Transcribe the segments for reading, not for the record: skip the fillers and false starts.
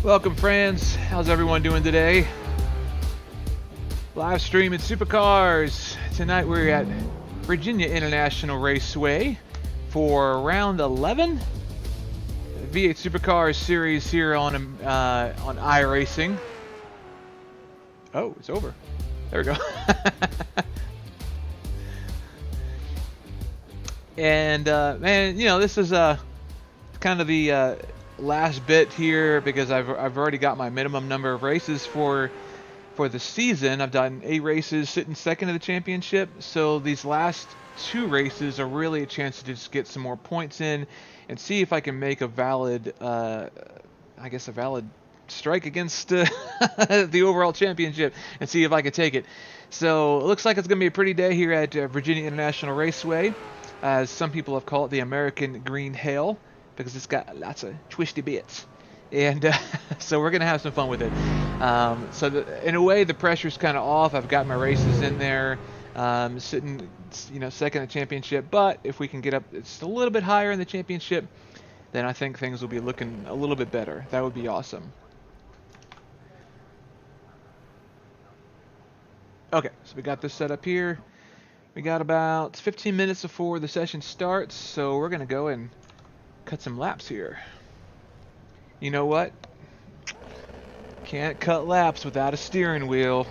Welcome, friends. How's everyone doing today? Live stream at Supercars. Tonight we're at Virginia International Raceway for round 11. V8 Supercars Series here on iRacing. Oh, it's over. There we go. And man, you know, this is kind of the last bit here because I've already got my minimum number of races for the season. I've done 8 races, sitting second in the championship. So these last 2 races are really a chance to just get some more points in and see if I can make a valid, I guess a valid strike against the overall championship and see if I can take it. So it looks like it's going to be a pretty day here at Virginia International Raceway, as some people have called it the American Green Hail, because it's got lots of twisty bits. And so we're going to have some fun with it. In a way, the pressure's kind of off. I've got my races in there, sitting, you know, second in the championship. But if we can get up it's a little bit higher in the championship, then I think things will be looking a little bit better. That would be awesome. Okay, so we got this set up here. We got about 15 minutes before the session starts, so we're going to go and cut some laps here. You know what? Can't cut laps without a steering wheel.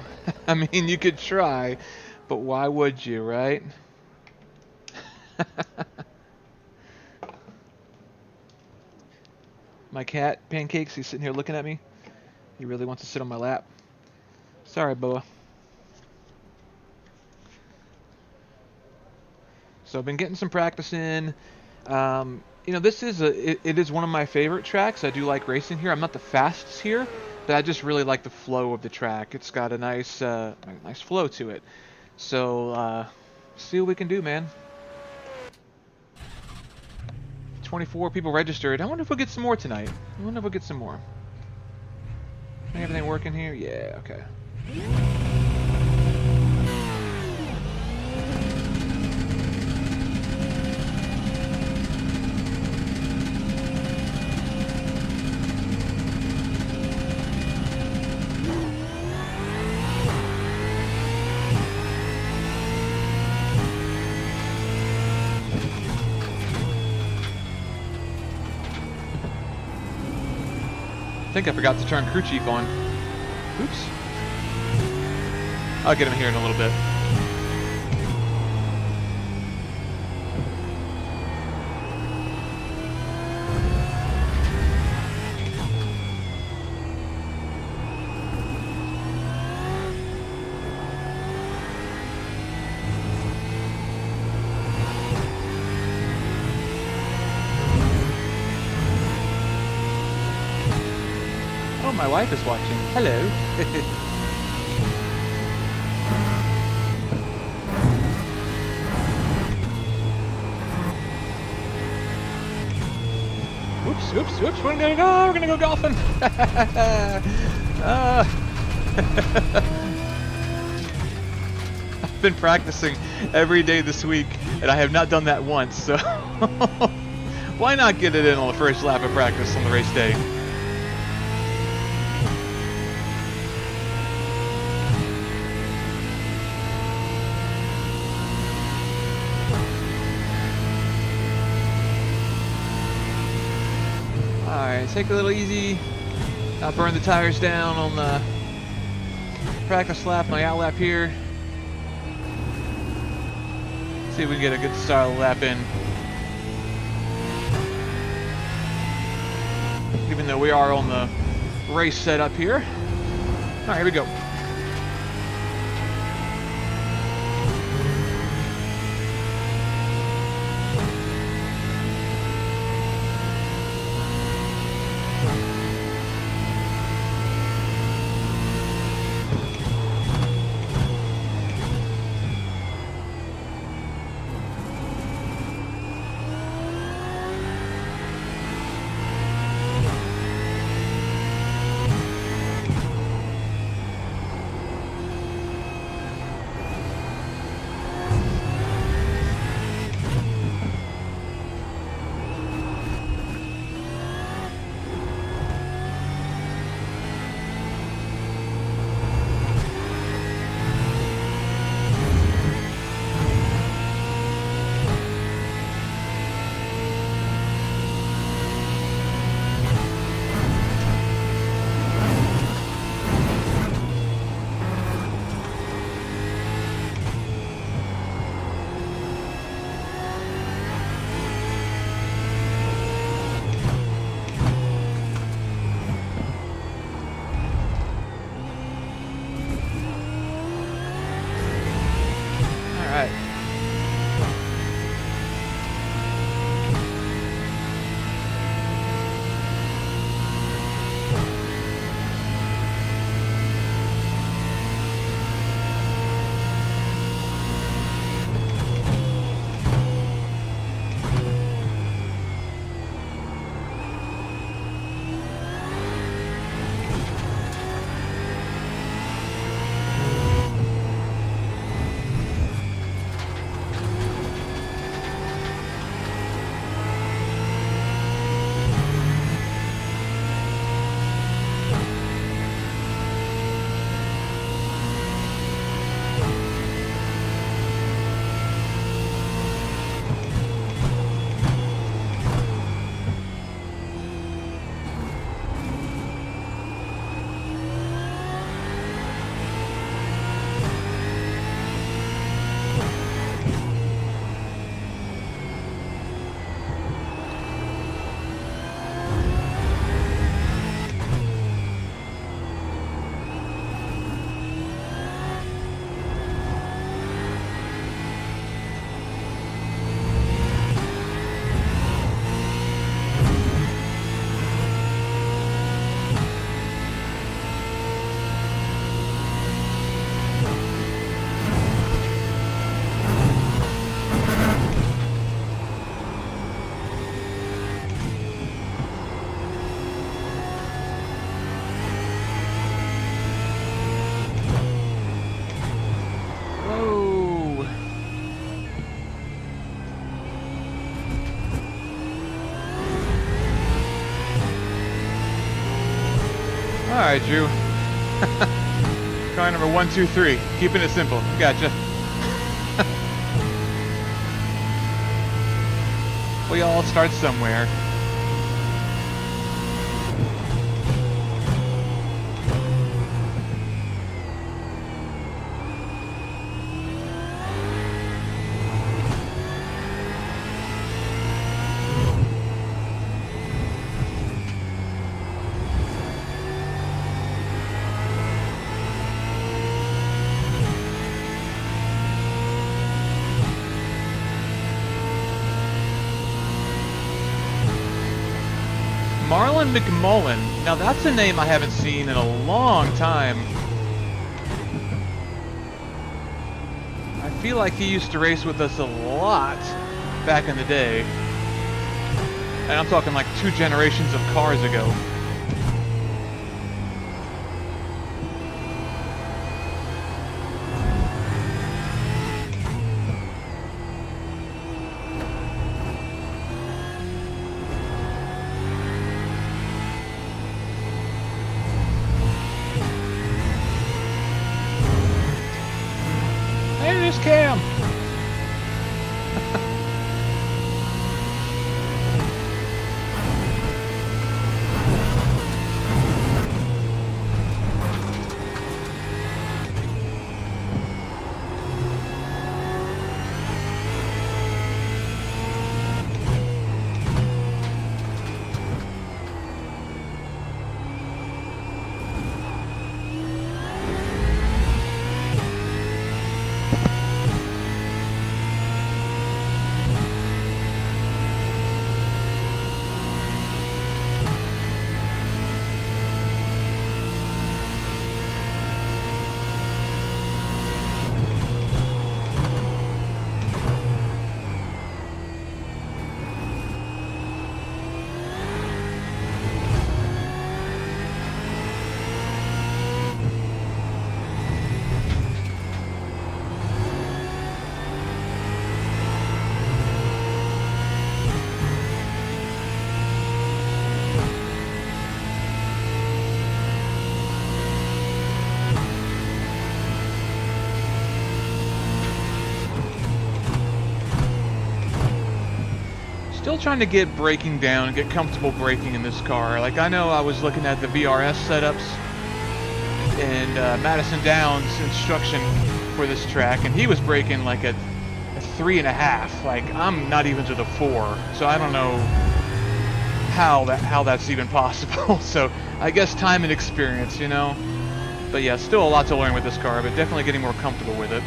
I mean, you could try, but why would you, right? My cat, Pancakes, he's sitting here looking at me. He really wants to sit on my lap. Sorry, Boa. So I've been getting some practice in. You know, this is it is one of my favorite tracks. I do like racing here. I'm not the fastest here, but I just really like the flow of the track. It's got a nice nice flow to it. So see what we can do, man. 24 people registered. I wonder if we'll get some more tonight. I wonder if we'll get some more. Everything working here? Yeah, okay. I think I forgot to turn crew chief on. Oops. I'll get him here in a little bit. Oh, my wife is watching. Hello. Oops. We're gonna go golfing. I've been practicing every day this week, and I have not done that once. So why not get it in on the first lap of practice on the race day? Alright, take it a little easy. I'll burn the tires down on the practice lap, my out lap here. See if we can get a good style lap in. Even though we are on the race setup here. Alright, here we go. Alright, Drew. Car number 123. Keeping it simple. Gotcha. We all start somewhere. Marlon McMullen. Now that's a name I haven't seen in a long time. I feel like he used to race with us a lot back in the day. And I'm talking like 2 generations of cars ago. Cam. Still trying to get braking down, get comfortable braking in this car. Like, I know I was looking at the VRS setups and Madison Downs' instruction for this track, and he was braking like a 3.5. Like, I'm not even to the 4, so I don't know how that's even possible. So I guess time and experience, you know. But yeah, still a lot to learn with this car, but definitely getting more comfortable with it.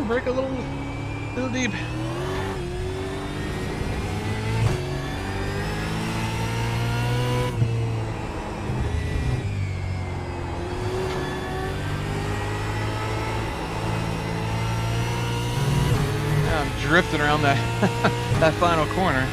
Brake a little deep. Yeah, I'm drifting around that that final corner.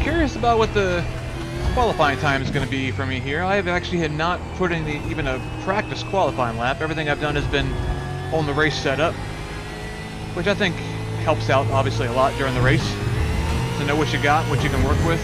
Curious about what the qualifying time is going to be for me here. I have actually had not put in even a practice qualifying lap. Everything I've done has been on the race setup, which I think helps out obviously a lot during the race. to know what you got, what you can work with.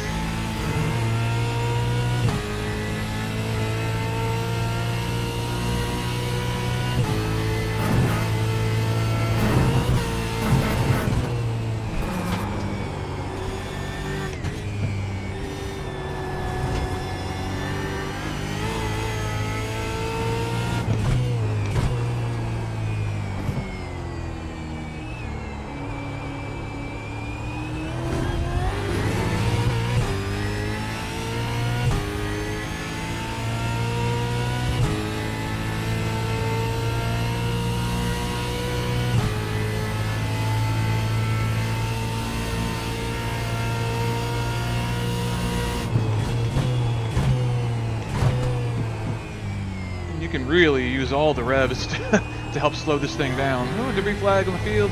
You can really use all the revs to help slow this thing down. Oh, debris flag on the field.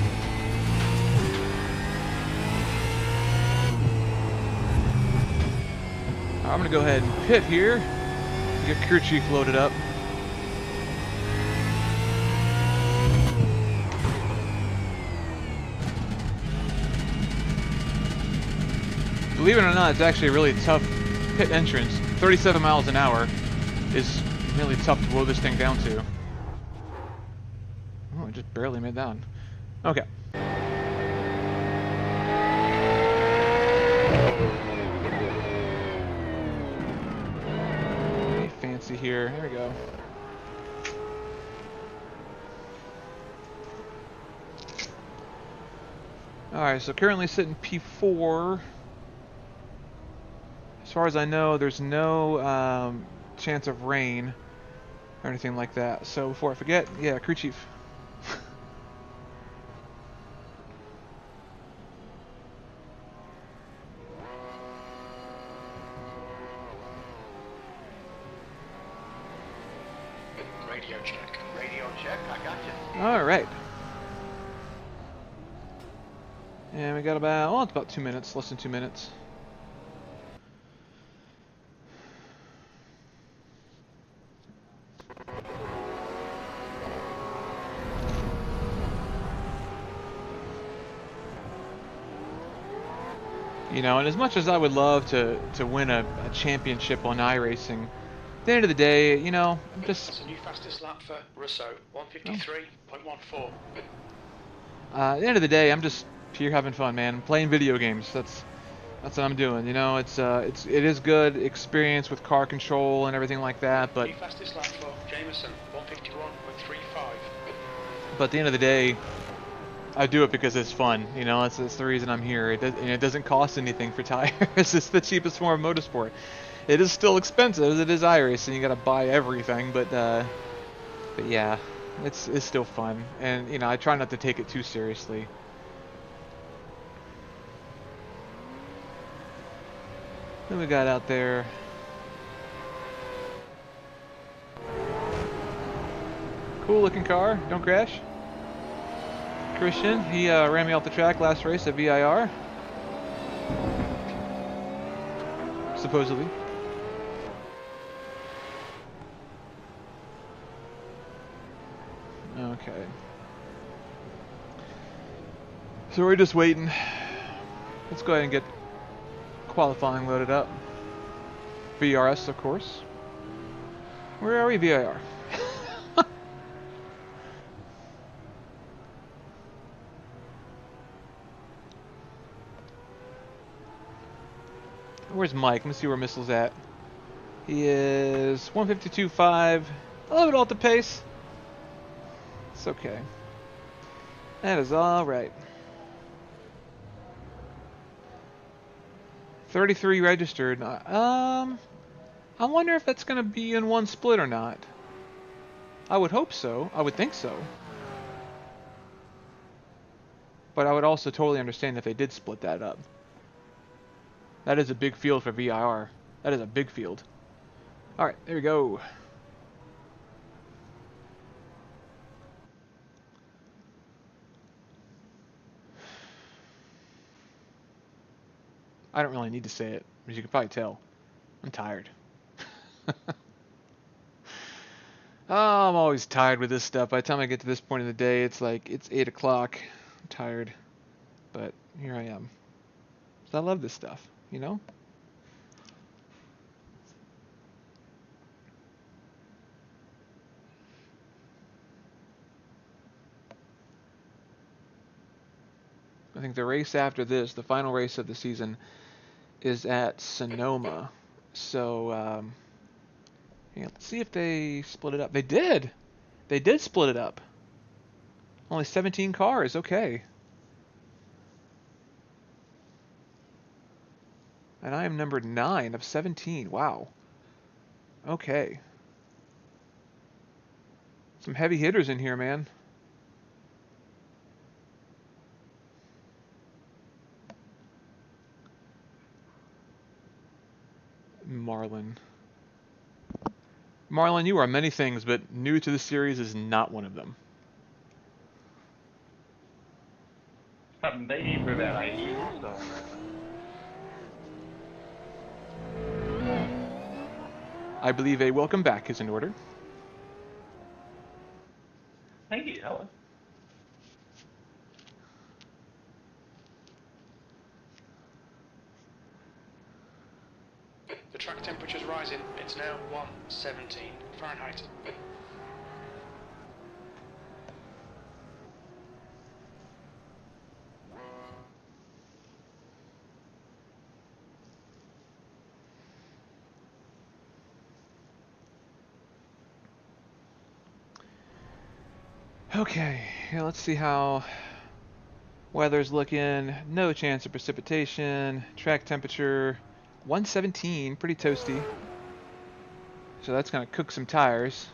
I'm gonna go ahead and pit here. Get crew chief loaded up. Believe it or not, it's actually a really tough pit entrance. 37 miles an hour is really tough to blow this thing down to. Oh, I just barely made that one. Okay. Be fancy here. Here we go. Alright, so currently sitting P4. As far as I know, there's no chance of rain or anything like that. So before I forget, yeah, crew chief. Radio check. Radio check. I got you. All right. And we got about, well, it's about 2 minutes, less than 2 minutes. You know, and as much as I would love to win a championship on iRacing, at the end of the day, you know, I'm just... That's a new fastest lap for Russo, 153.14. At the end of the day, I'm just here having fun, man. I'm playing video games. That's what I'm doing. You know, it is good experience with car control and everything like that, but... New fastest lap for Jameson, 151.35. But at the end of the day, I do it because it's fun, you know. It's the reason I'm here. It doesn't cost anything for tires. It's the cheapest form of motorsport. It is still expensive. It is iRacing. You got to buy everything, but yeah, it's still fun. And you know, I try not to take it too seriously. Then we got out there. Cool looking car. Don't crash. Christian, he ran me off the track last race at VIR. Supposedly. Okay. So we're just waiting. Let's go ahead and get qualifying loaded up. VRS, of course. Where are we, VIR? Where's Mike? Let me see where Missile's at. He is 152.5. A little bit off the pace. It's okay. That is all right. 33 registered. I wonder if that's going to be in one split or not. I would hope so. I would think so. But I would also totally understand if they did split that up. That is a big field for VIR. That is a big field. Alright, there we go. I don't really need to say it, as you can probably tell. I'm tired. Oh, I'm always tired with this stuff. By the time I get to this point of the day, it's like, it's 8 o'clock. I'm tired. But here I am. I love this stuff, you know? I think the race after this, the final race of the season, is at Sonoma. So, yeah, let's see if they split it up. They did! They did split it up. Only 17 cars, okay. And I am number 9 of 17, wow. Okay. Some heavy hitters in here, man. Marlon. Marlon, you are many things, but new to the series is not one of them. Haven't been here for about 8 years, so. I believe a welcome back is in order. Thank you, hello. The track temperature's rising. It's now 117 Fahrenheit. Okay, yeah, let's see how weather's looking. No chance of precipitation. Track temperature 117, pretty toasty. So that's gonna cook some tires.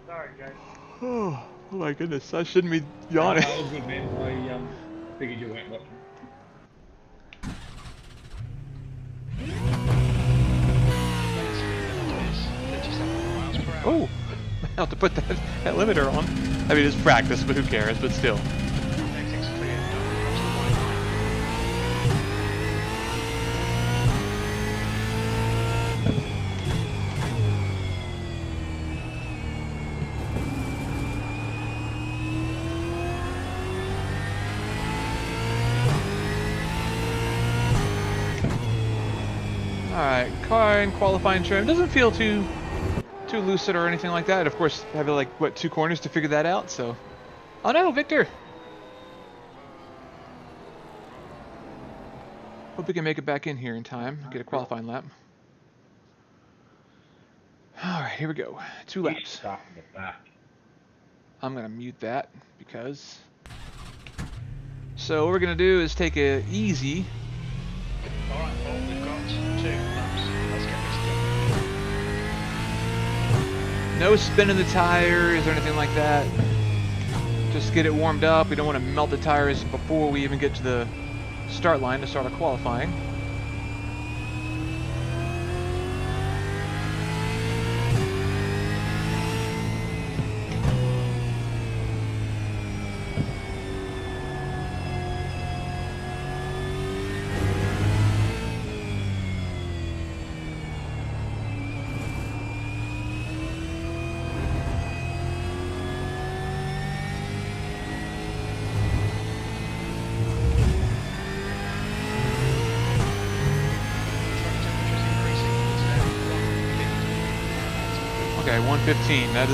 Sorry, guys. Oh my goodness, I shouldn't be yawning. That was good, man. I figured you weren't watching. Oh, I have to put that limiter on. I mean, it's practice, but who cares? But still. Everything's clear. Don't cross the white line. Alright, car and qualifying trim. Doesn't feel too lucid or anything like that. Of course, I have like, what, 2 corners to figure that out, so. Oh no, Victor! Hope we can make it back in here in time. Get a qualifying lap. Alright, here we go. 2 laps. Start from the back. I'm gonna mute that because. So what we're gonna do is take it easy. Alright, well, we've got 2 laps. Let's get this done. No spinning the tires or anything like that. Just get it warmed up. We don't want to melt the tires before we even get to the start line to start our qualifying. Okay, 115. That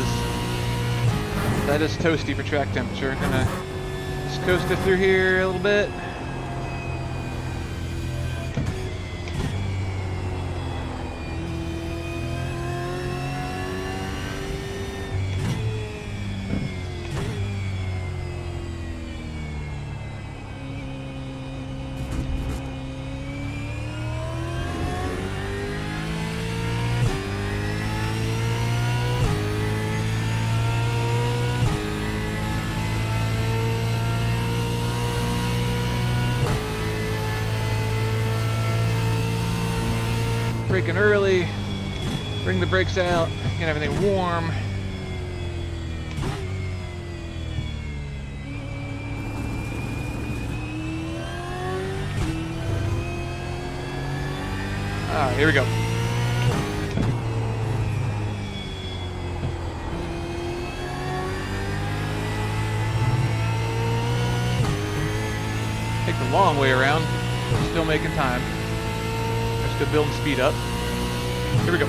is toasty for track temperature. Gonna just coast it through here a little bit. Braking early, bring the brakes out, get everything warm. Alright, here we go. long way around. Still making time. We're still building speed up. Here we go.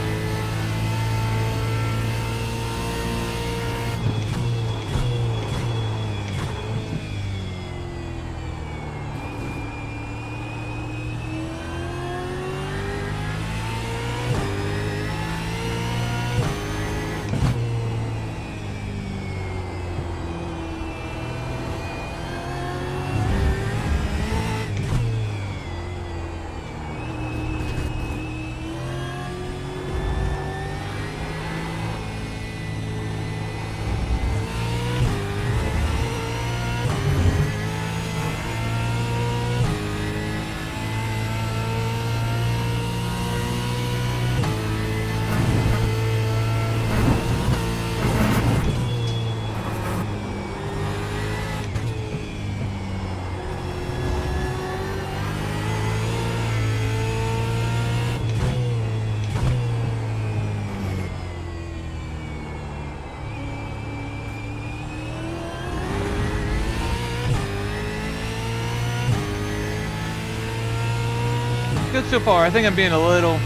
Good so far. I think I'm being a little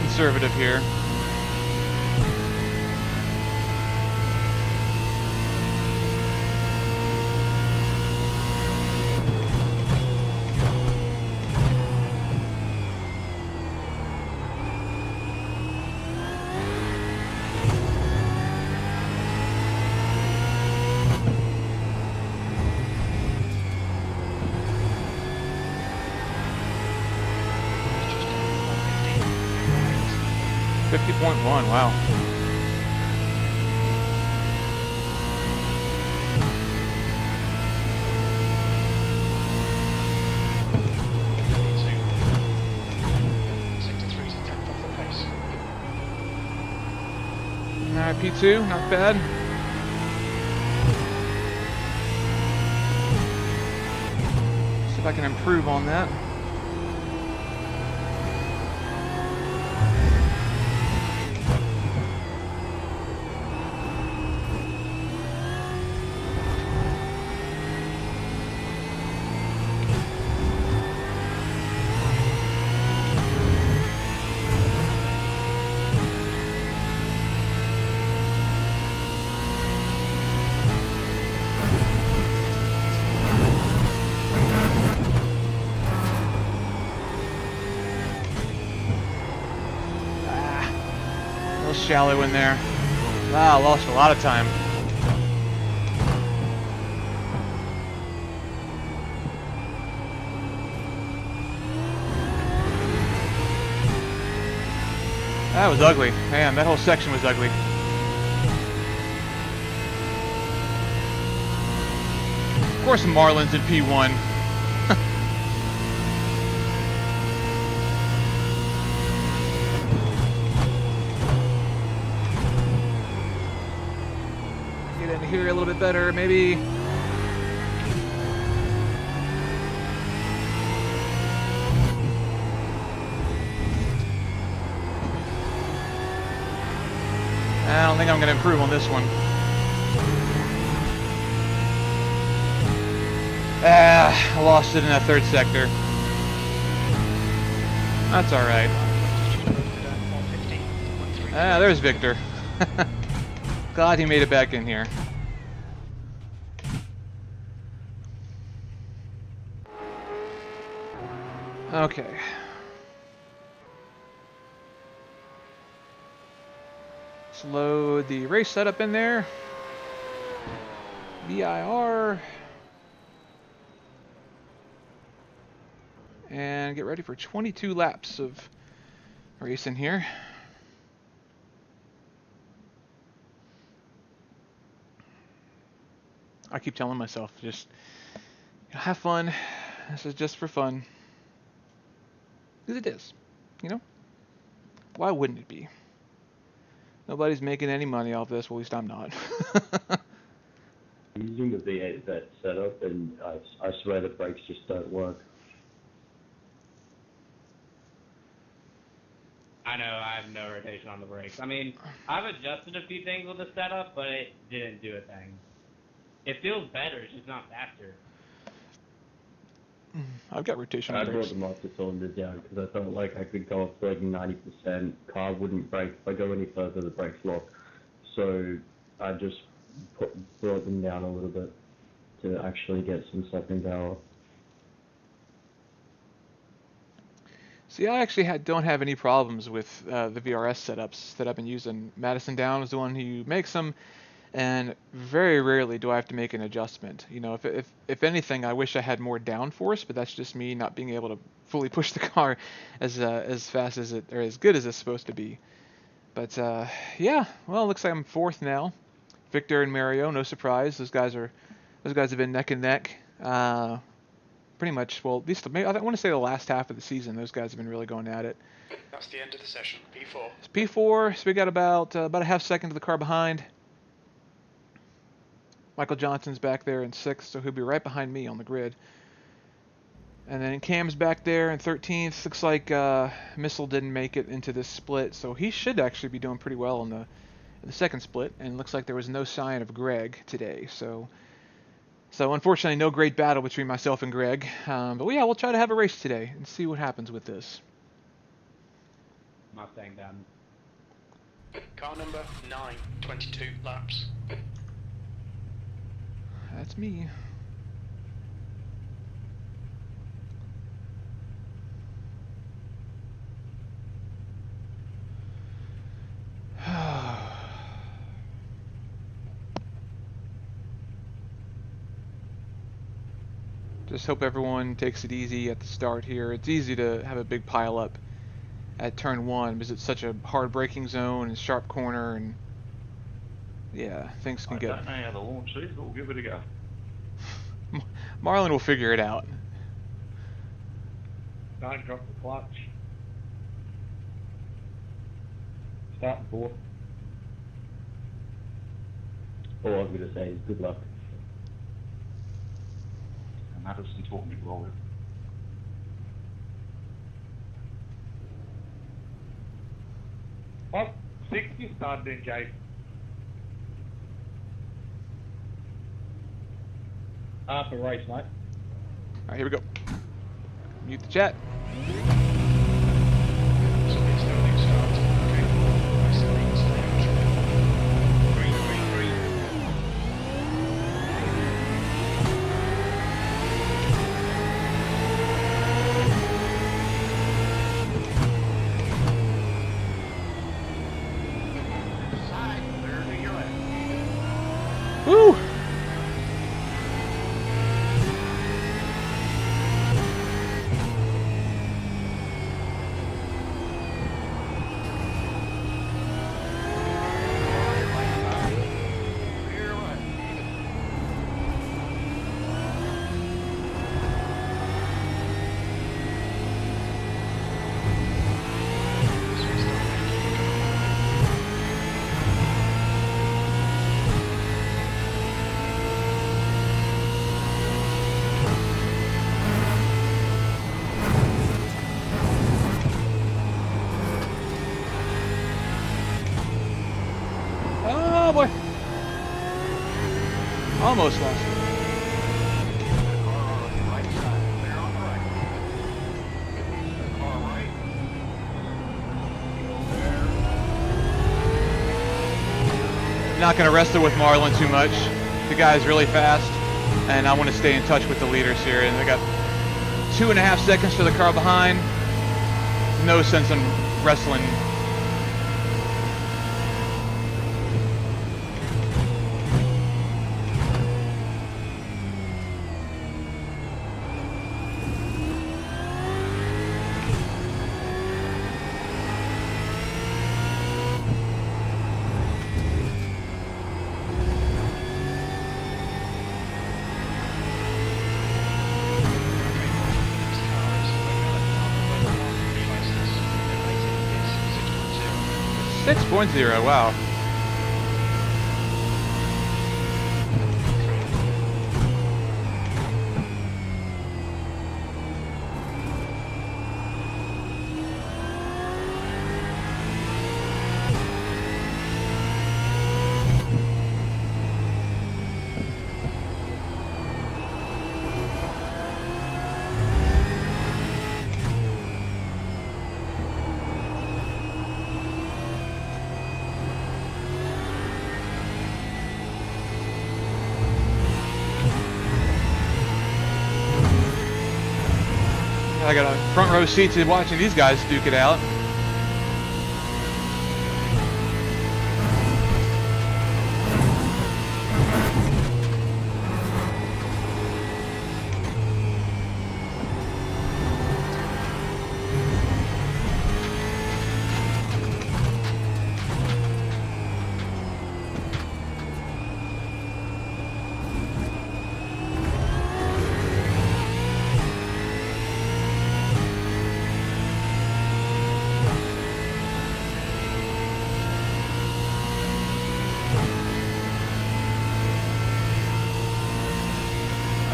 conservative here. Just 150. 50.1, wow. Alright, P2, not bad. See if I can improve on that. Shallow in there. Wow, lost a lot of time. That was ugly. Man, that whole section was ugly. Of course, Marlin's in P1. Here a little bit better, maybe. I don't think I'm going to improve on this one. I lost it in that third sector. That's all right. There's Victor. Glad he made it back in here. Okay. Let's load the race setup in there. VIR. And get ready for 22 laps of racing here. I keep telling myself, just have fun. This is just for fun. Because it is, you know? Why wouldn't it be? Nobody's making any money off this, well, at least I'm not. I'm using the V8 vet setup, and I swear the brakes just don't work. I know, I have no rotation on the brakes. I mean, I've adjusted a few things with the setup, but it didn't do a thing. It feels better, it's just not faster. I've got rotation I on brought brakes. the master cylinder down because I felt like I could go up to like 90%. Car wouldn't brake. If I go any further, the brakes lock. So I just brought them down a little bit to actually get some stepping power. See, I actually don't have any problems with the VRS setups that I've been using. Madison Down is the one who makes them, and very rarely do I have to make an adjustment. You know, if anything, I wish I had more downforce, but that's just me not being able to fully push the car as fast as it or as good as it's supposed to be. But yeah, well, it looks like I'm fourth now. Victor and Mario, no surprise. Those guys have been neck and neck. Pretty much, well, at least maybe, I want to say the last half of the season, those guys have been really going at it. That's the end of the session. P4. It's P4, so we got about a half second to the car behind. Michael Johnson's back there in 6th, so he'll be right behind me on the grid. And then Cam's back there in 13th. Looks like Missile didn't make it into this split, so he should actually be doing pretty well in the second split. And it looks like there was no sign of Greg today, so unfortunately no great battle between myself and Greg. But yeah, we'll try to have a race today and see what happens with this. Mustang down. Car number 9, 22 laps. That's me. Just hope everyone takes it easy at the start here. It's easy to have a big pile up at turn 1 because it's such a hard braking zone and sharp corner, and yeah, things can I get... don't know how to launch these, but we'll give it a go. Marlon will figure it out. Don't drop the clutch. Starting fourth. All I was going to say is good luck. And Madison taught me to roll it. Oh, 60 started in, Jake. Half a race, mate. Alright, here we go. Mute the chat. So it's starting start. Okay. Nice green stage. Green, green, green. Side, there to your left. Woo! Oh boy. Almost lost it. Not going to wrestle with Marlon too much. The guy's really fast, and I want to stay in touch with the leaders here. And they got 2.5 seconds to the car behind. No sense in wrestling. Next car is the rating is 6.0. 6.0, wow. I got a front row seat to watching these guys duke it out.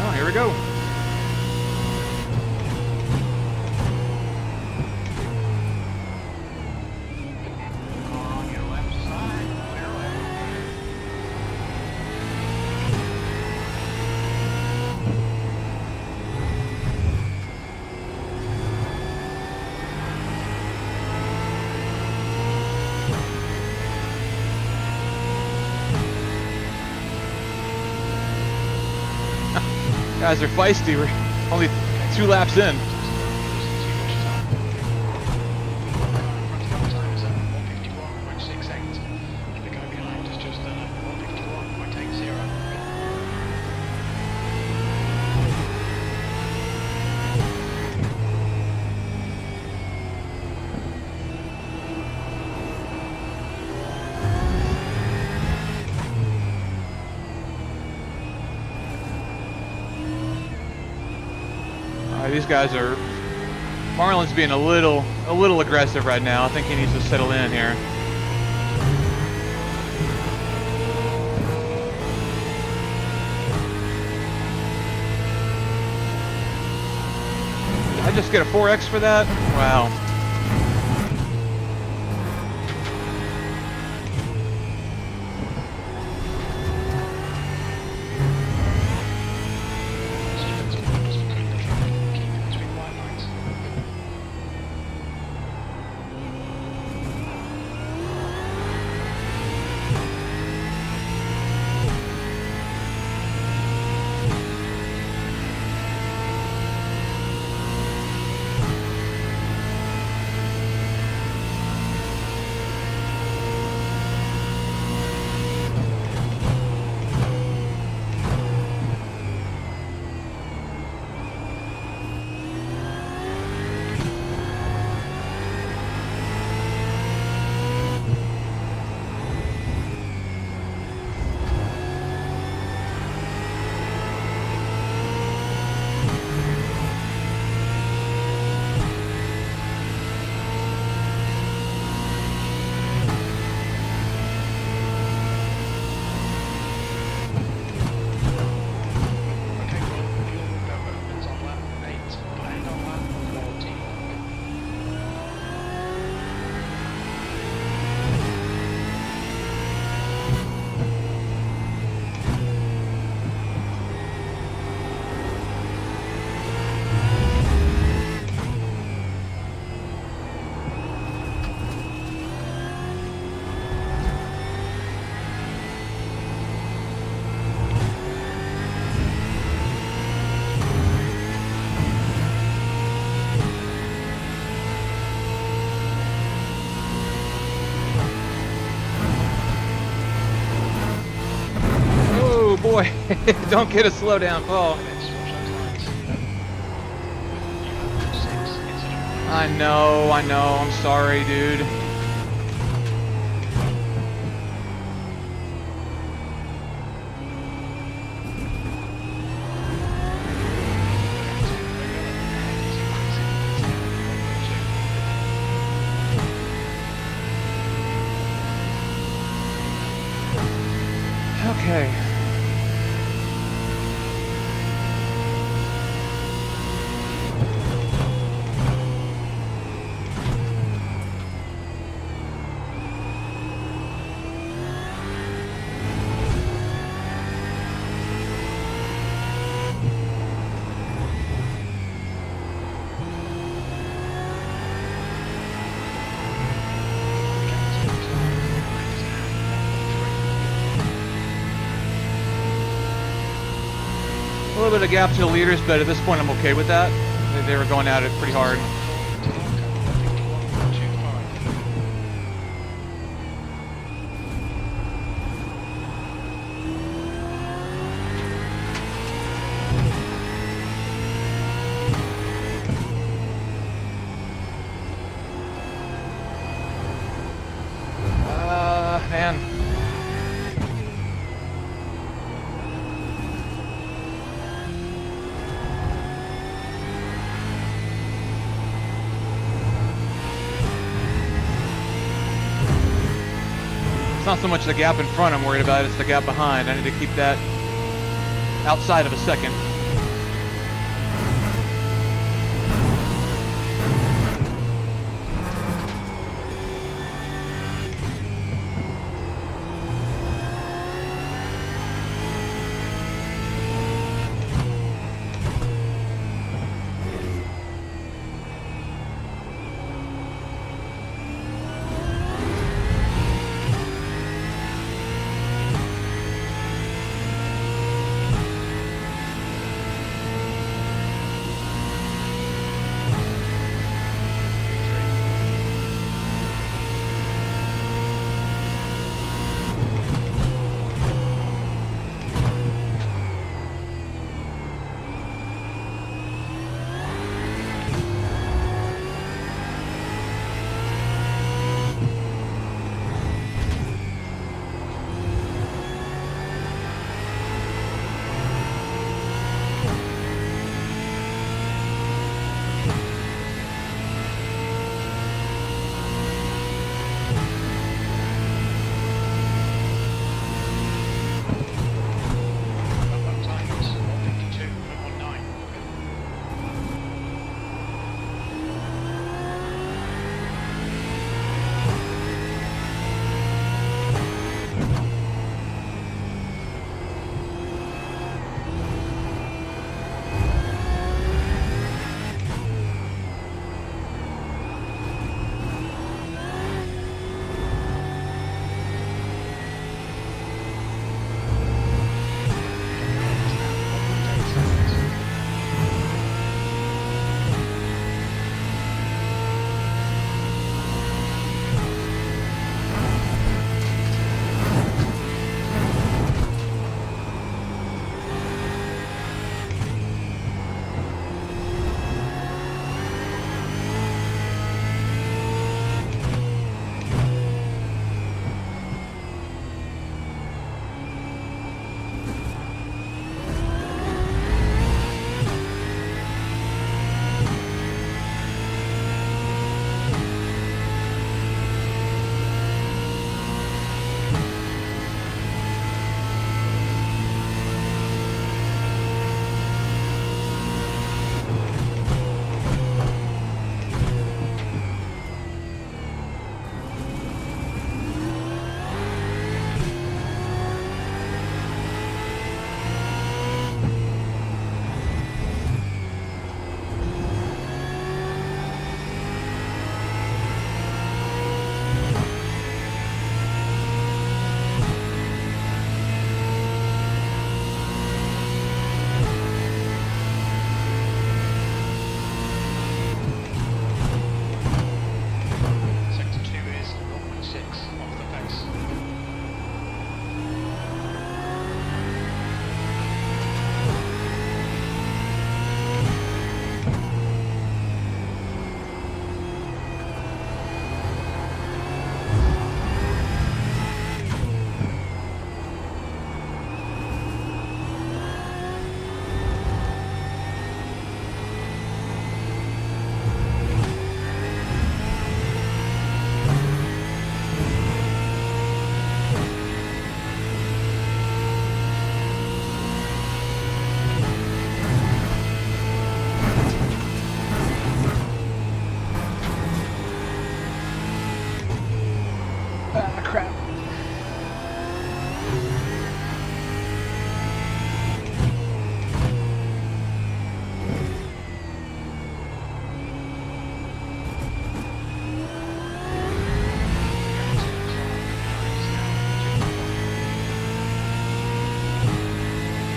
Oh, here we go. On your left side, clear left. Guys are feisty. We're only 2 laps in. These guys are. Marlon's being a little aggressive right now. I think he needs to settle in here. Did I just get a 4X for that? Wow. Boy, don't get a slow down, Paul. I know, I'm sorry, dude. Okay. A little bit of gap to the leaders, but at this point I'm okay with that. they were going at it pretty hard. Man. It's not so much the gap in front I'm worried about, it's the gap behind. I need to keep that outside of a second.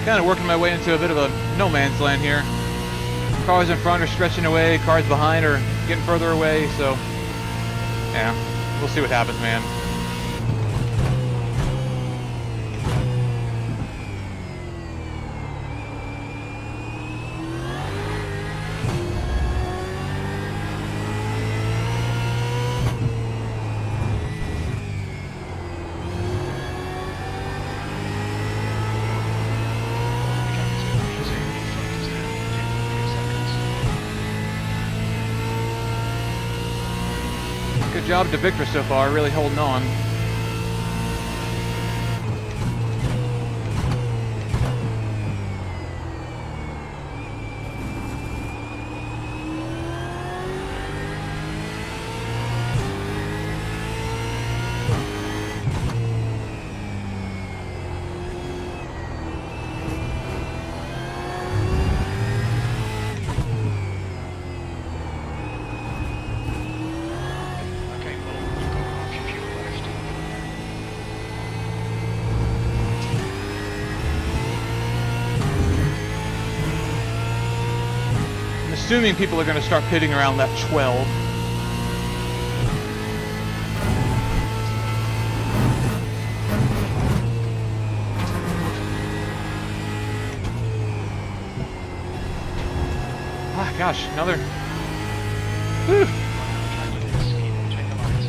Kind of working my way into a bit of a no man's land here. Cars in front are stretching away, cars behind are getting further away, so yeah, we'll see what happens, man. Good job to Victor so far, really holding on. Okay, Paul, you've got half your fuel left. I'm assuming people are going to start pitting around lap 12. Ah, gosh, another. Whew. Try to do this. Check the lights.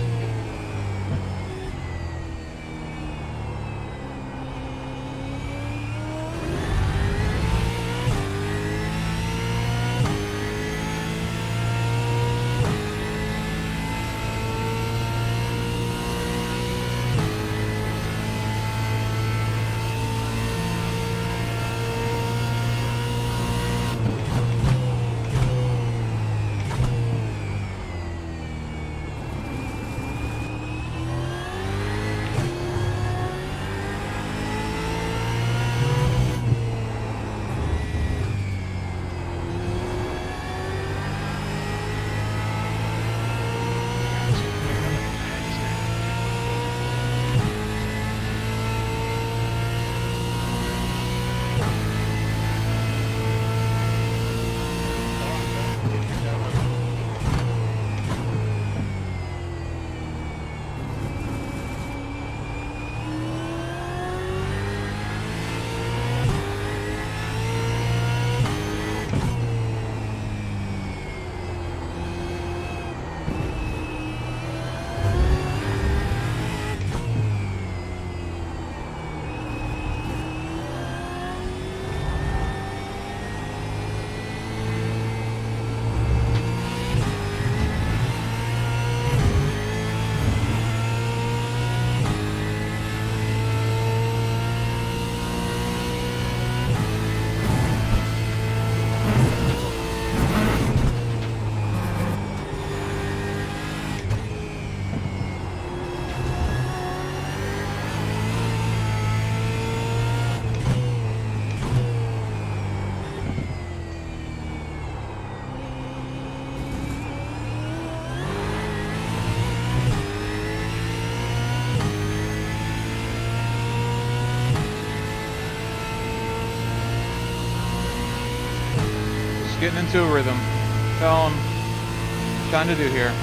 Getting into a rhythm. That's all I'm trying to do here.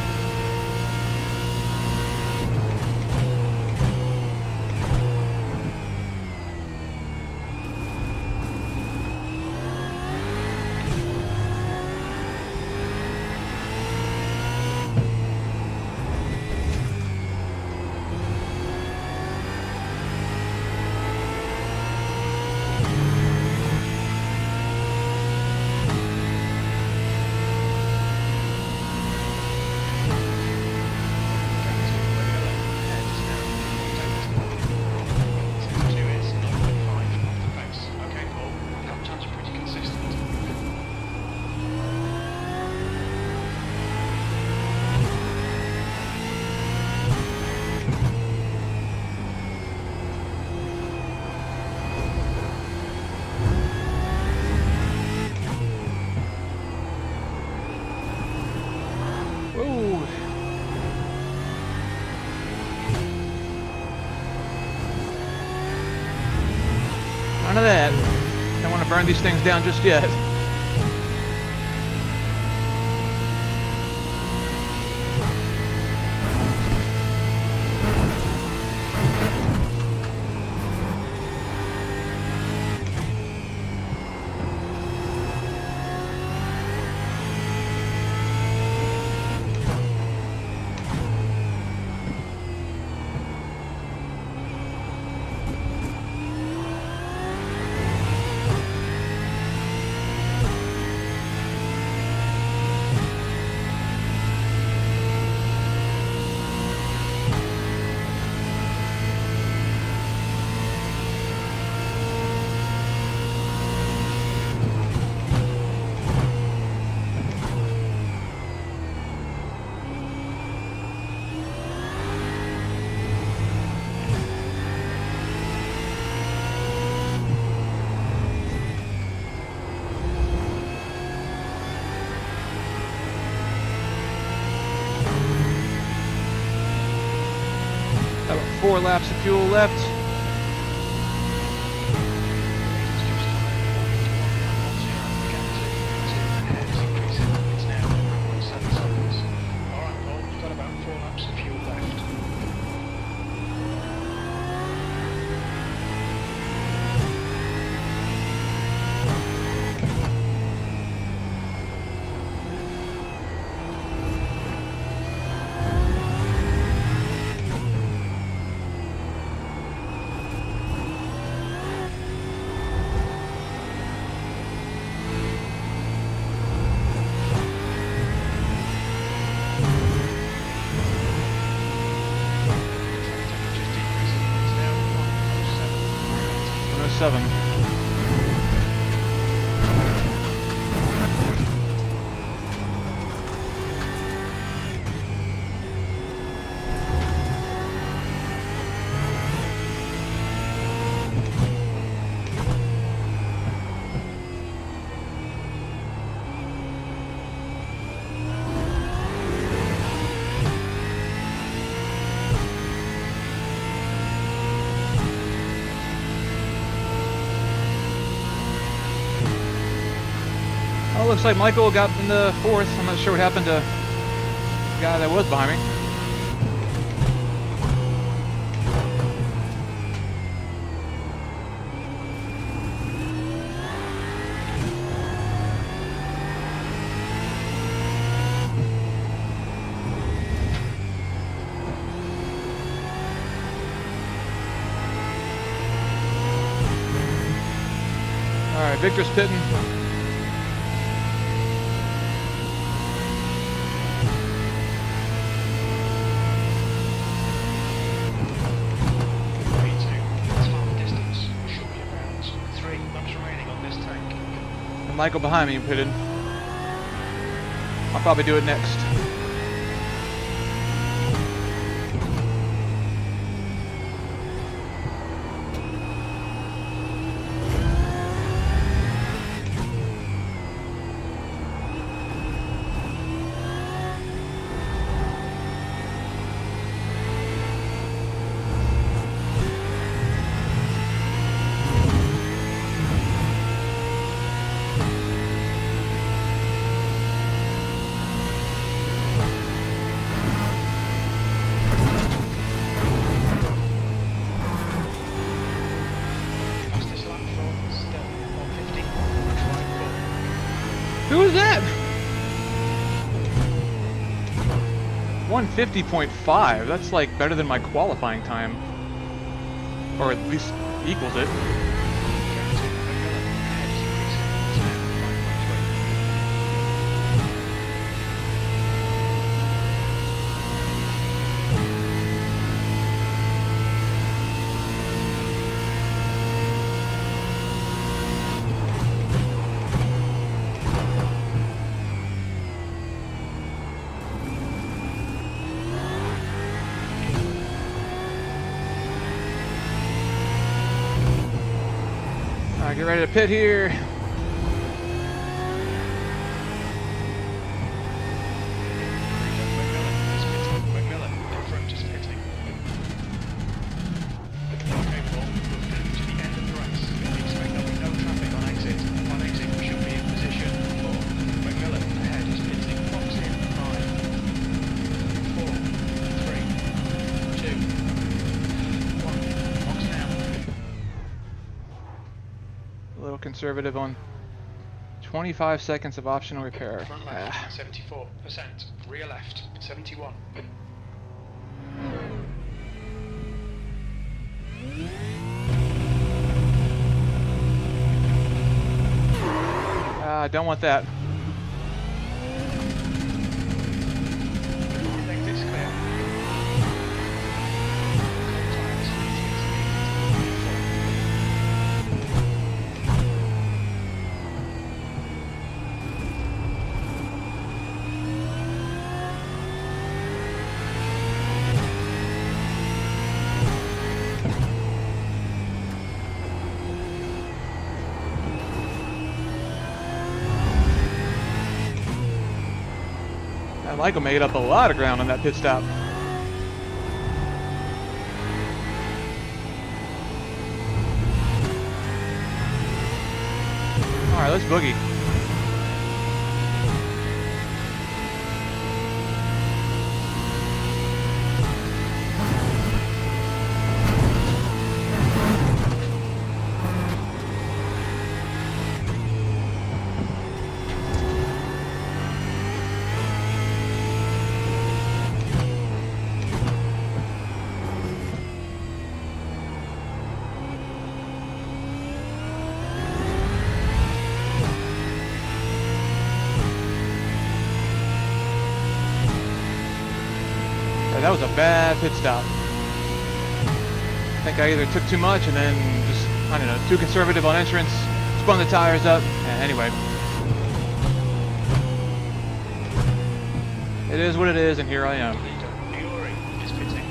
None of that. Don't want to burn these things down just yet. 4 laps of fuel left. Alright, Paul, you've got about 4 laps of fuel left. Just decreasing. It's now 107. 107. Oh, looks like Michael got in the 4th. I'm not sure what happened to the guy that was behind me. All right, Victor's pitting. Michael behind me pitted. I'll probably do it next. Who was that? 150.5. That's like better than my qualifying time. Or at least equals it. Alright, get ready to pit here. Conservative on 25 seconds of optional repair. Front left, 74%. Rear left, 71. I don't want that. Exit's clear. Michael made up a lot of ground on that pit stop. Alright, let's boogie. That was a bad pit stop. I think I either took too much and then just, I don't know, too conservative on entrance, spun the tires up. Anyway. It is what it is, and here I am. Fury is pitting.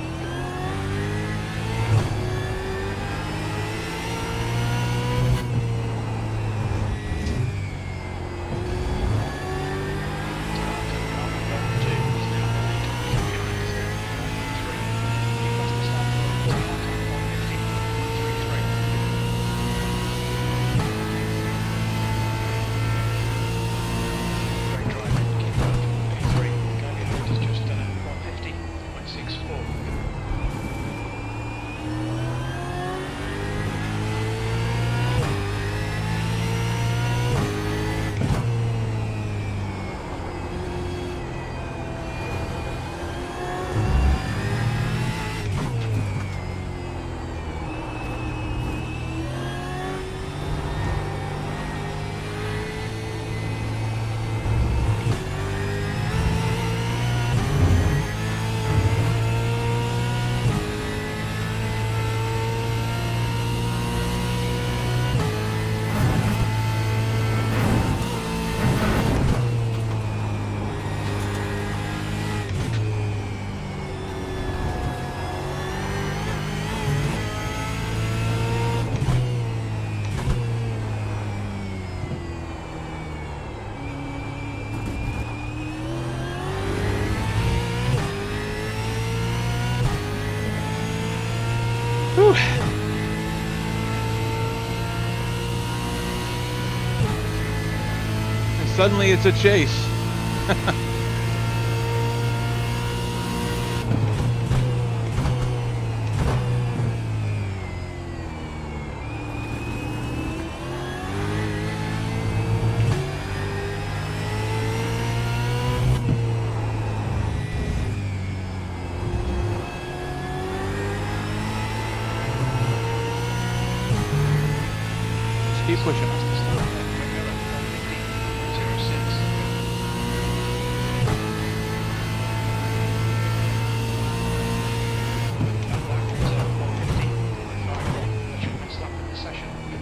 Whew. And suddenly it's a chase. Keep pushing.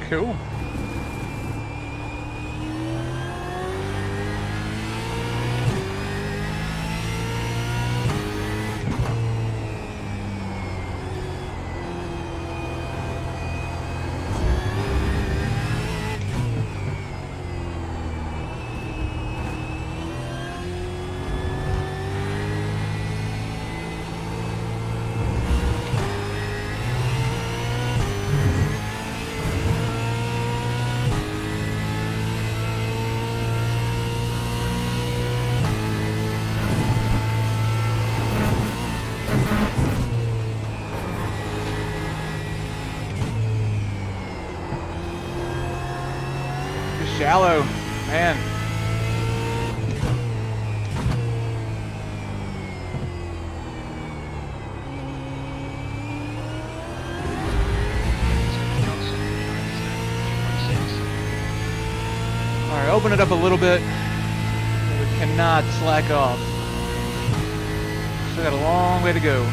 Cool. Shallow, man. All right, open it up a little bit. We cannot slack off. Still got a long way to go.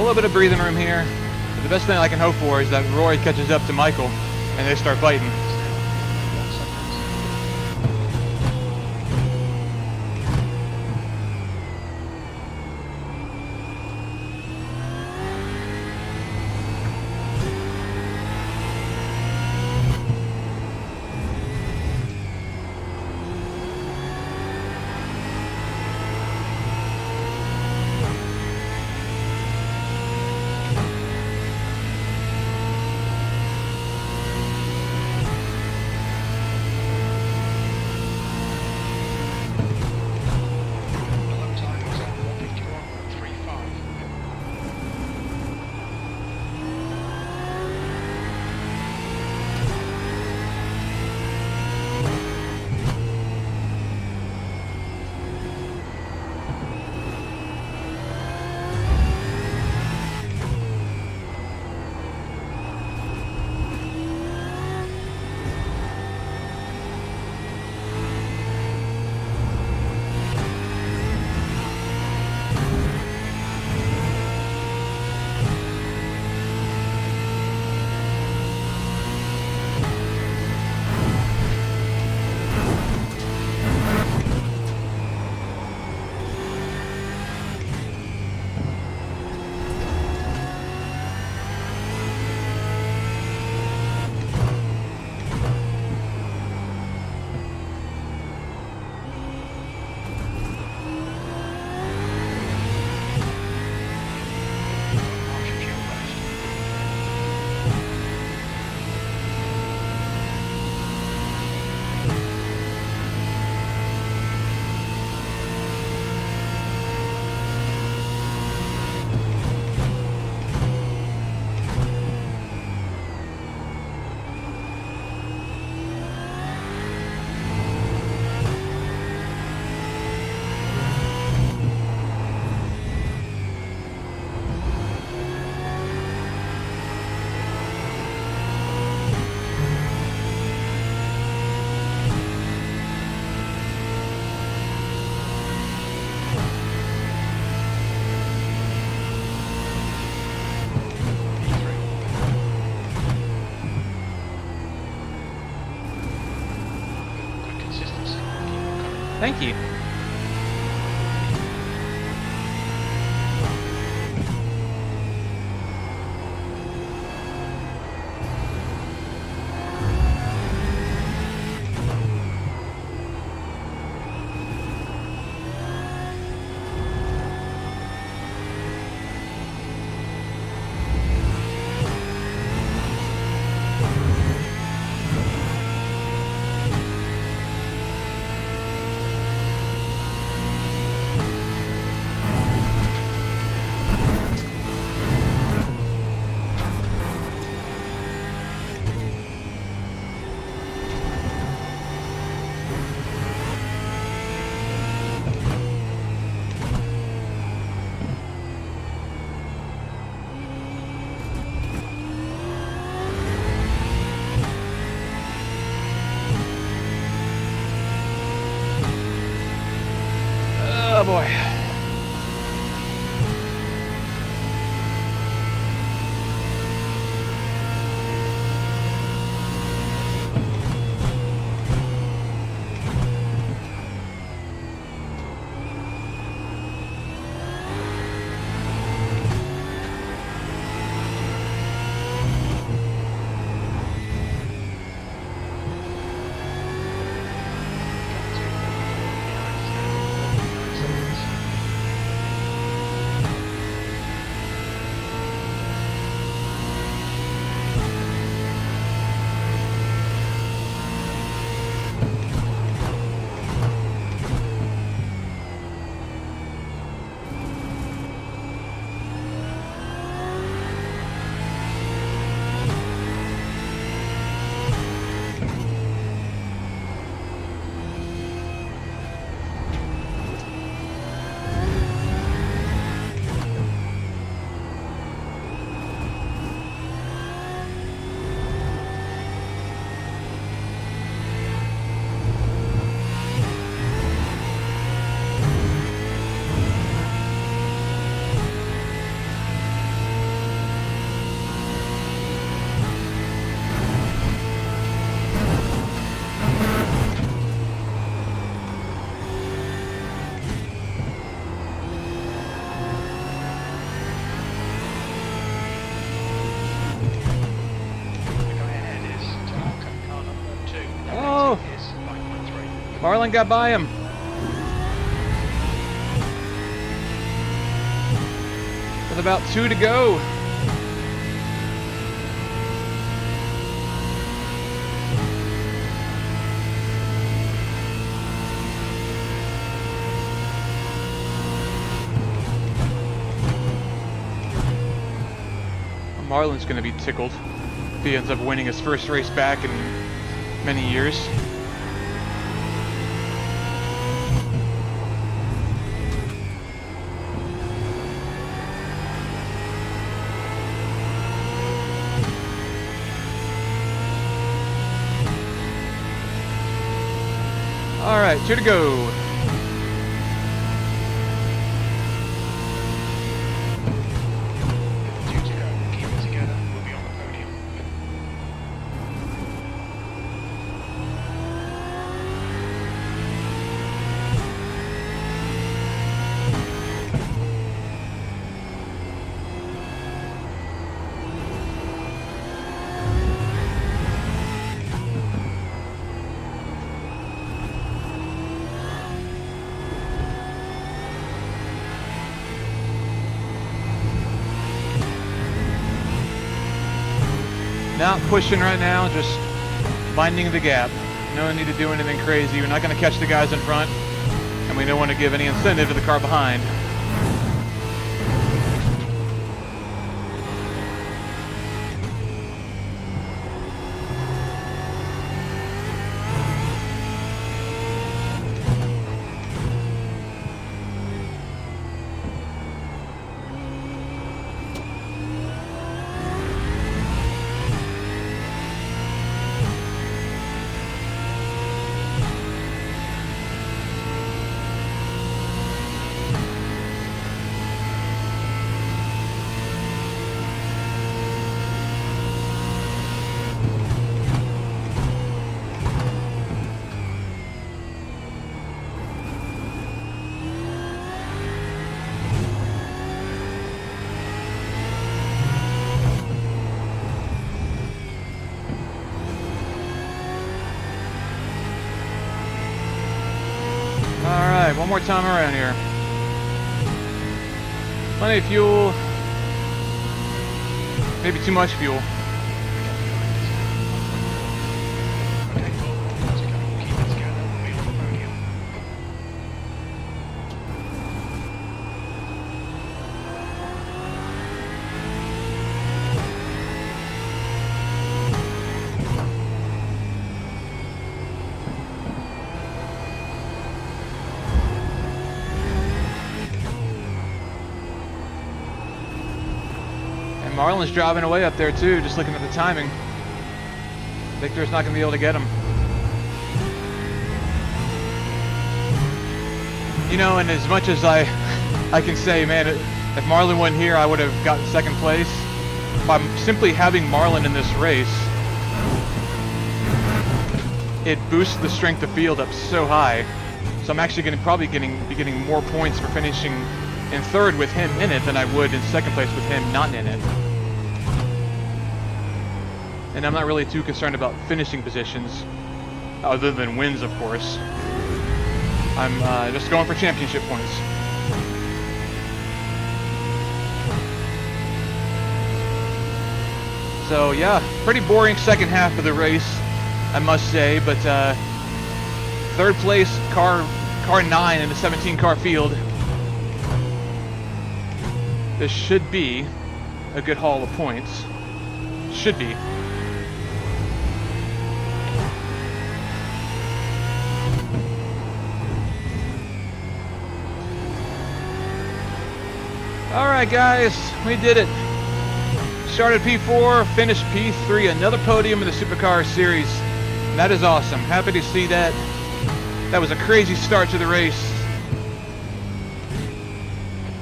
little bit of breathing room here. But the best thing I can hope for is that Roy catches up to Michael and they start fighting. 1 second. The lap time is at 151.35. Half your fuel left. Good consistency. Keep on going. Thank you. Oh boy. Behind 9 seconds. Marlon got by him. With about 2 to go. Marlon's going to be tickled if he ends up winning his first race back in many years. All right, 2 to go. Not pushing right now, just minding the gap. No need to do anything crazy. We're not going to catch the guys in front, and we don't want to give any incentive to the car behind. Alright, one more time around here. Plenty of fuel. Maybe too much fuel. Okay, cool. Let's go. Keep it together. We'll be on the podium. Marlon's driving away up there too, just looking at the timing. Victor's not going to be able to get him. You know, and as much as I can say, man, if Marlon wasn't here, I would have gotten second place. By simply having Marlon in this race, it boosts the strength of field up so high. So I'm actually probably be getting more points for finishing in third with him in it than I would in second place with him not in it. And I'm not really too concerned about finishing positions, other than wins, of course. I'm just going for championship points. So yeah, pretty boring second half of the race, I must say, but third place, car 9 in the 17-car field. This should be a good haul of points. Should be. Alright guys, we did it. Started P4, finished P3, another podium in the Supercars Series. And that is awesome. Happy to see that. That was a crazy start to the race.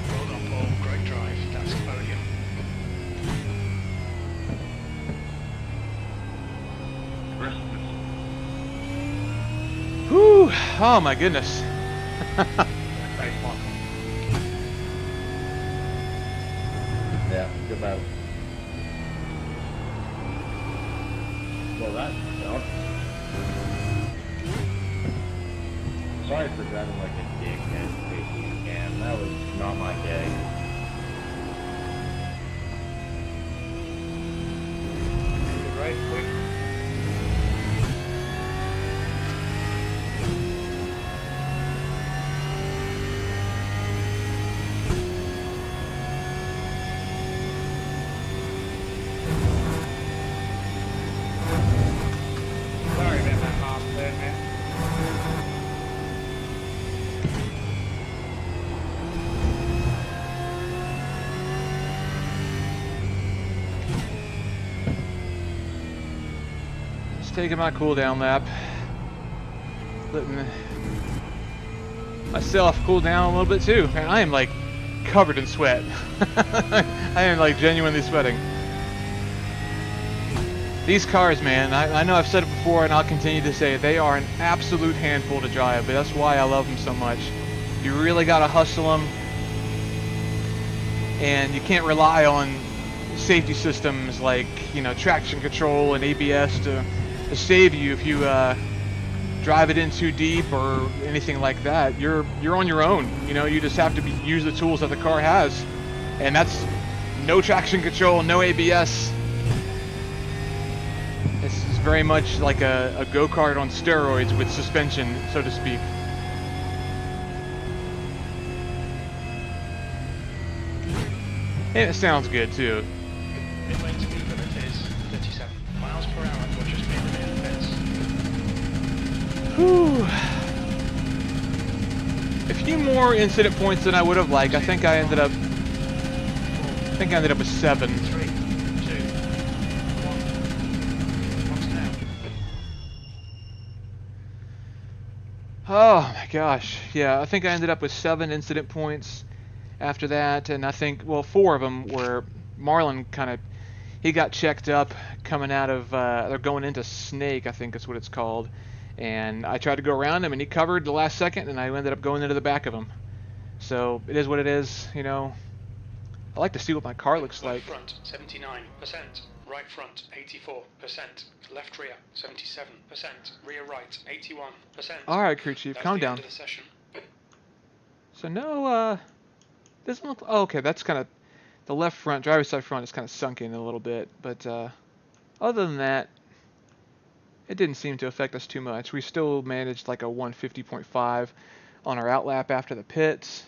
Well done, Paul. Great drive. That's the podium. Rest of us. Whew, oh my goodness. Yeah, good man. Well, that sucked. Sorry for driving like a dickhead chasing a cam. That was not my day. Good race, quick. Sorry about that half there, man. Just taking my cool down lap. Letting myself cool down a little bit too. Man, I am like covered in sweat. I am like genuinely sweating. These cars, man, I know I've said it before and I'll continue to say it, they are an absolute handful to drive, but that's why I love them so much. You really gotta hustle them, and you can't rely on safety systems like, you know, traction control and ABS to save you if you drive it in too deep or anything like that. You're on your own. You know, you just have to use the tools that the car has, and that's no traction control, no ABS. This is very much like a go-kart on steroids with suspension, so to speak. And it sounds good too. Mid lane speed limit is 37 miles per hour, or just made the main fence. Whew. A few more incident points than I would have liked. I think I ended up with 7. 3, 2, 1. Box now. Oh my gosh. Yeah, I think I ended up with 7 incident points after that, and I think, well, 4 of them were Marlon he got checked up coming out of, they're going into Snake, I think that's what it's called, and I tried to go around him and he covered the last second and I ended up going into the back of him. So it is what it is, you know. I like to see what my car looks like. Left front 79%, right front 84%, left rear 77%, rear right 81%. Alright, crew chief, calm down. End of the session. So no, doesn't look, oh, okay, that's kind of, the left front, driver's side front is kind of sunk in a little bit, but other than that, it didn't seem to affect us too much. We still managed like a 150.5 on our outlap after the pits.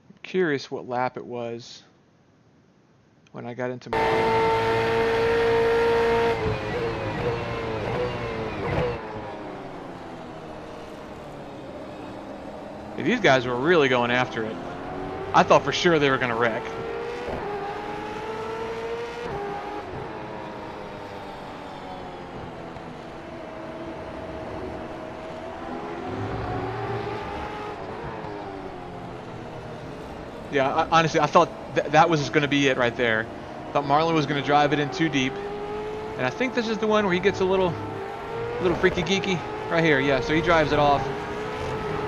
I'm curious what lap it was when I got into my... These guys were really going after it. I thought for sure they were going to wreck. Yeah, honestly, I thought that was going to be it right there. Thought Marlon was going to drive it in too deep. And I think this is the one where he gets a little freaky geeky right here. Yeah, so he drives it off.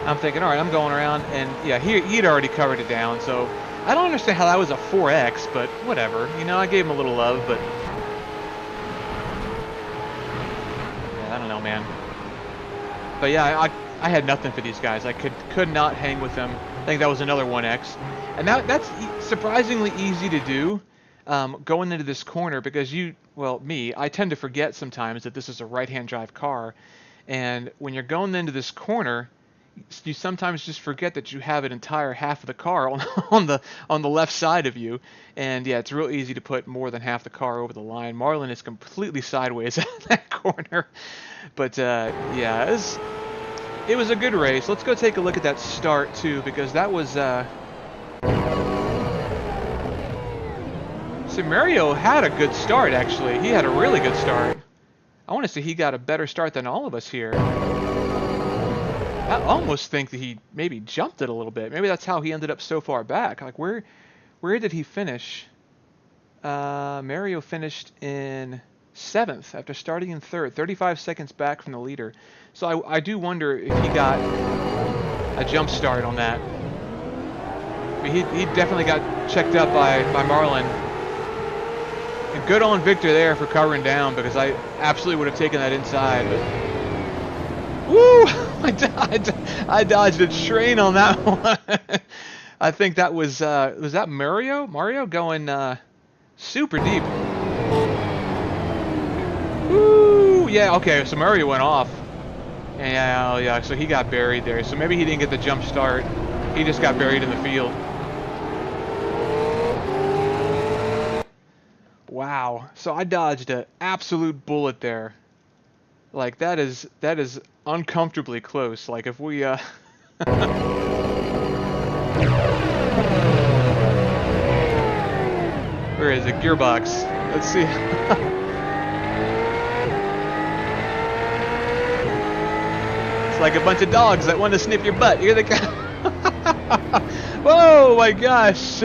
I'm thinking, all right, I'm going around, and yeah, he'd already covered it down, so I don't understand how that was a 4X, but whatever. You know, I gave him a little love, but yeah, I don't know, man. But yeah, I had nothing for these guys. I could not hang with them. I think that was another 1X, and that's surprisingly easy to do going into this corner because I tend to forget sometimes that this is a right-hand drive car, and when you're going into this corner, you sometimes just forget that you have an entire half of the car on the left side of you, and yeah, it's real easy to put more than half the car over the line. Marlon is completely sideways at that corner, but yeah, it was a good race. Let's go take a look at that start too, because that was so Mario had a good start actually. He had a really good start. I want to say he got a better start than all of us here. I almost think that he maybe jumped it a little bit. Maybe that's how he ended up so far back. Like, where did he finish? Mario finished in 7th after starting in 3rd, 35 seconds back from the leader. So I do wonder if he got a jump start on that. I mean, he definitely got checked up by Marlon good on Victor there for covering down, because I absolutely would have taken that inside. But woo! I dodged a train on that one. I think that was that Mario? Mario going super deep. Woo! Yeah, okay, so Mario went off. And yeah, so he got buried there. So maybe he didn't get the jump start. He just got buried in the field. Wow. So I dodged an absolute bullet there. Like that is uncomfortably close. Like if we Where is it? Gearbox. Let's see. It's like a bunch of dogs that want to sniff your butt. Here they come. Whoa, my gosh.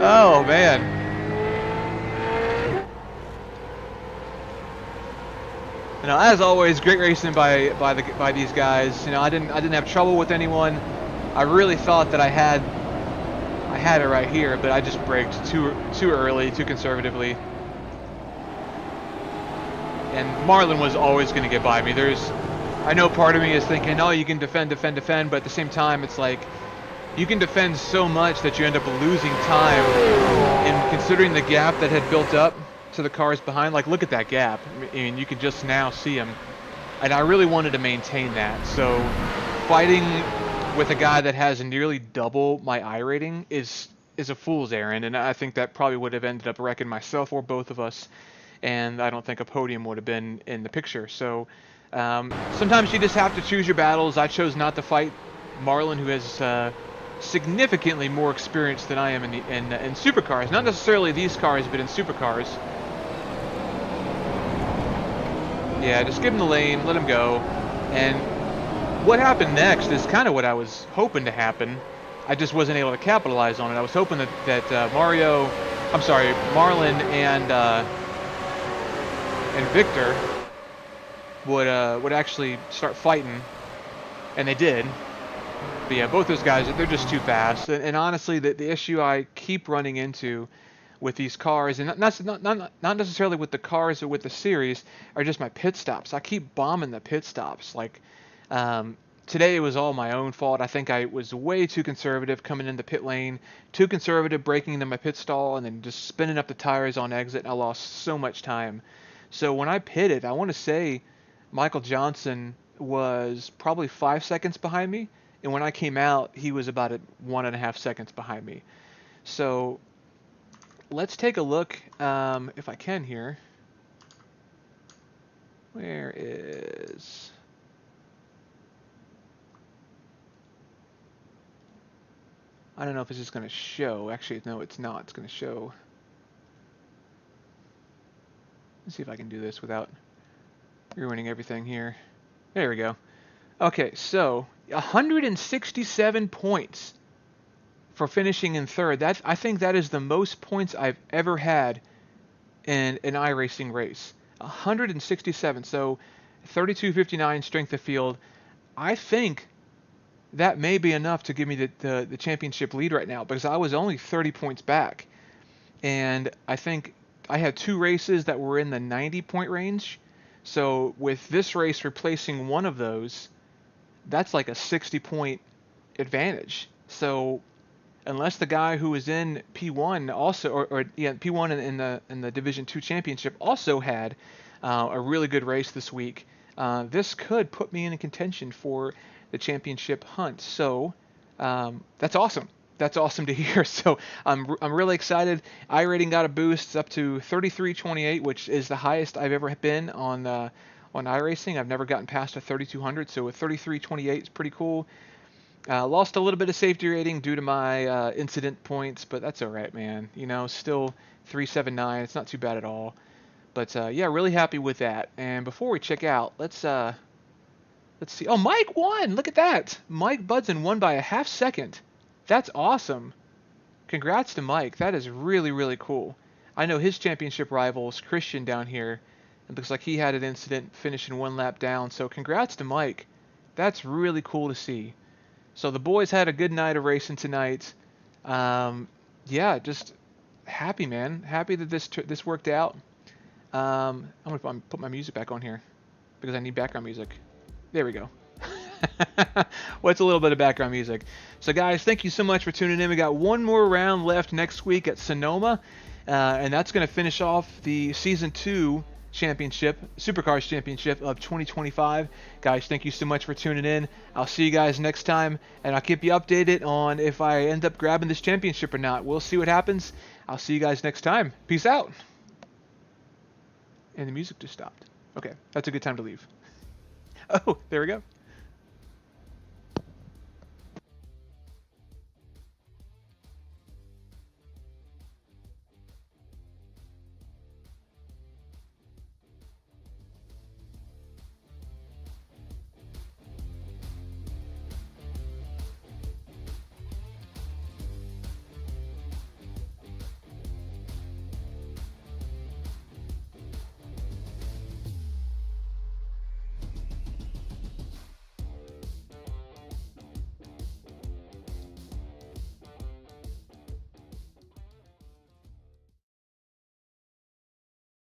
Oh, man. You know, as always, great racing by these guys. You know, I didn't have trouble with anyone. I really thought that I had it right here, but I just braked too early, too conservatively. And Marlon was always going to get by me. I know part of me is thinking, oh, you can defend, but at the same time, it's like, you can defend so much that you end up losing time. And considering the gap that had built up to the cars behind, like, look at that gap. I mean, you can just now see them. And I really wanted to maintain that. So, fighting with a guy that has nearly double my I rating is a fool's errand. And I think that probably would have ended up wrecking myself or both of us. And I don't think a podium would have been in the picture. So sometimes you just have to choose your battles. I chose not to fight Marlon, who has significantly more experience than I am in supercars. Not necessarily these cars, but in supercars. Yeah, just give him the lane, let him go. And what happened next is kind of what I was hoping to happen. I just wasn't able to capitalize on it. I was hoping that Marlon and Victor would actually start fighting, and they did. But yeah, both those guys, they're just too fast. And honestly, the issue I keep running into with these cars, and not necessarily with the cars or with the series, are just my pit stops. I keep bombing the pit stops. Like today, it was all my own fault. I think I was way too conservative coming in the pit lane, too conservative braking into my pit stall, and then just spinning up the tires on exit, and I lost so much time. So when I pitted, I want to say Michael Johnson was probably 5 seconds behind me, and when I came out, he was about 1.5 seconds behind me. So let's take a look, if I can here. Where is... I don't know if it's just going to show. Actually, no, it's not. It's going to show... Let's see if I can do this without ruining everything here. There we go. Okay, so 167 points for finishing in third. I think that is the most points I've ever had in an iRacing race. 167. So 32.59 strength of field. I think that may be enough to give me the championship lead right now, because I was only 30 points back. And I think I had 2 races that were in the 90-point range. So with this race replacing one of those, that's like a 60-point advantage. So unless the guy who was in P1 also, P1 in the Division 2 championship also had a really good race this week, this could put me in contention for the championship hunt. So that's awesome. That's awesome to hear. So I'm really excited. iRating got a boost. It's up to 33.28, which is the highest I've ever been on iRacing. I've never gotten past a 3200, so a 33.28 is pretty cool. Lost a little bit of safety rating due to my incident points, but that's all right, man. You know, still 379. It's not too bad at all. But yeah, really happy with that. And before we check out, let's see. Oh, Mike won. Look at that. Mike Budson won by a half second. That's awesome. Congrats to Mike. That is really, really cool. I know his championship rivals, Christian down here. It looks like he had an incident finishing 1 lap down. So congrats to Mike. That's really cool to see. So the boys had a good night of racing tonight. Yeah, just happy, man. Happy that this worked out. I'm gonna put my music back on here because I need background music. There we go. What's a little bit of background music? So guys, thank you so much for tuning in. We got one more round left next week at Sonoma, and that's going to finish off the Season 2 Championship, Supercars Championship of 2025. Guys, thank you so much for tuning in. I'll see you guys next time, and I'll keep you updated on if I end up grabbing this championship or not. We'll see what happens. I'll see you guys next time. Peace out. And the music just stopped. Okay, that's a good time to leave. Oh, there we go.